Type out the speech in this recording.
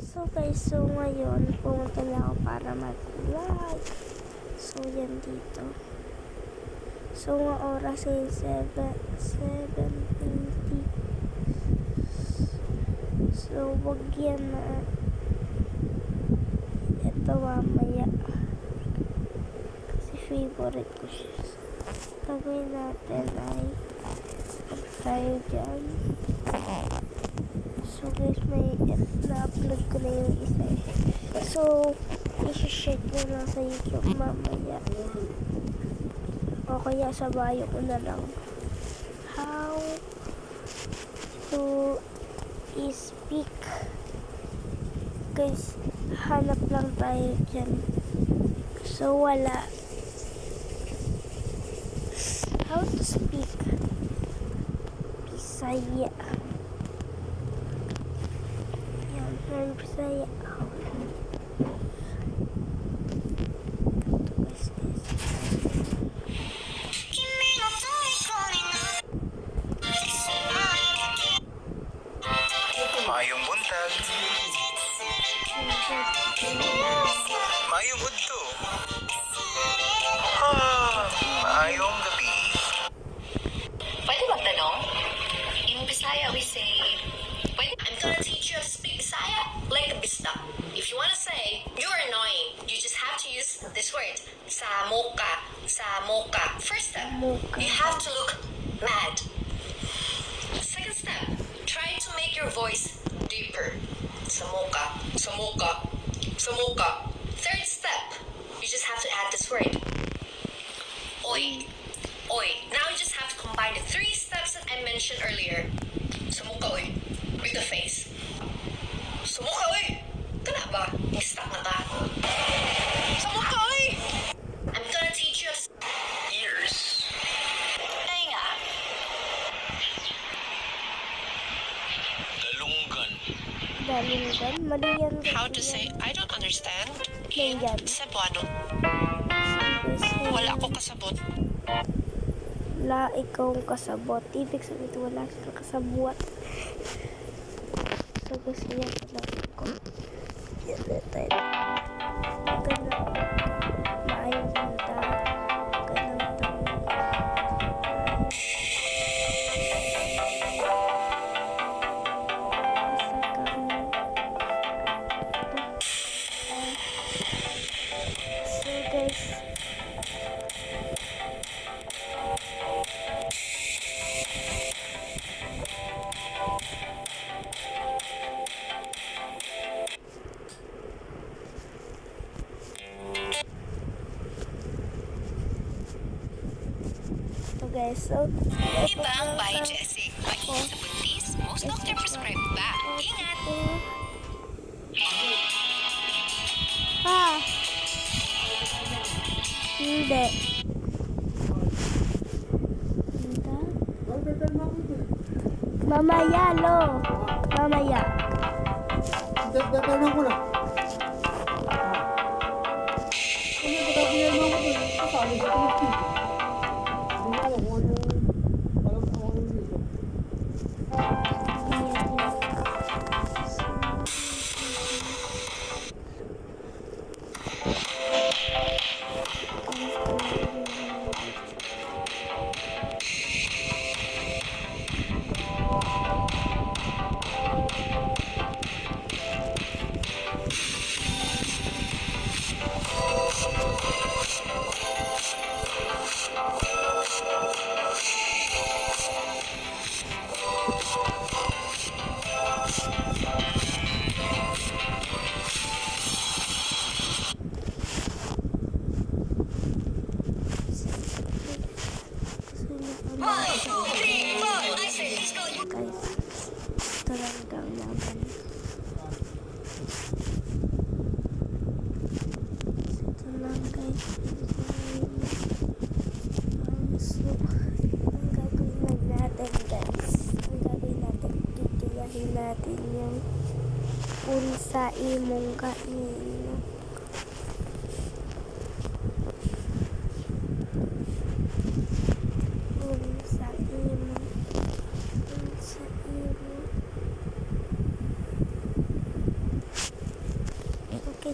So guys, so ngayon pumunta lang ako para mag-vlog. So yan dito. So ang oras ay 7:20. So wag yan na ito mamaya. Kasi favorite ko siya. Gagawin natin ay tayo dyan. So guys, may na-upload ko na yung isa. So, isi-share ko lang sa YouTube mamaya. O kaya sa bio ko na lang. How to speak. Guys, hanap lang tayo dyan. So, wala. How to speak Bisaya. Yan, Bisaya. Maayong buntag. Maayong udto. Maayong gabi. Pwede magtanong? In Bisaya we say, I'm gonna teach you how to speak Bisaya like a bista. If you wanna say, you're annoying, you just have to use this word, samoka, samoka. First step, you have to look mad. Second step, try to make your voice deeper. Samoka, samoka, samoka. Third step, you just have to add this word. Oi. Oi. Now you just have to combine the 3 steps that I mentioned earlier. Samuka oi. With the face. Samuka oi. Kana ba? Stuck na ta. Samuka oi. I'm gonna teach you Ears. Ay nga. Dalunggan. Dalinggan. Mali yan. How to say, I don't understand. Yan yan. Cebuano. Wala ko kasabot. Wala ikaw kasabot. Ibig sabihin ito, wala siya kasabot. So gusto niya pala ko. Yan na tayo. Ganda. Maayong ganda. Ganang tayo. So guys, so Iba ang by Jessie. Pag-ibig sa buntis, most doctor prescribe ba? Ingat! Hindi. Mamaya, lo. Mamaya. Tatanong ko na. Ano ba tatanong mo ko? Kasali sa TV. Hindi ko alam kung ano dito. Guys, ito lang gawin namin. Ito lang guys. So, ang gagawin natin guys. Ang gagawin natin, titiyahin natin yung kung sa imong kain.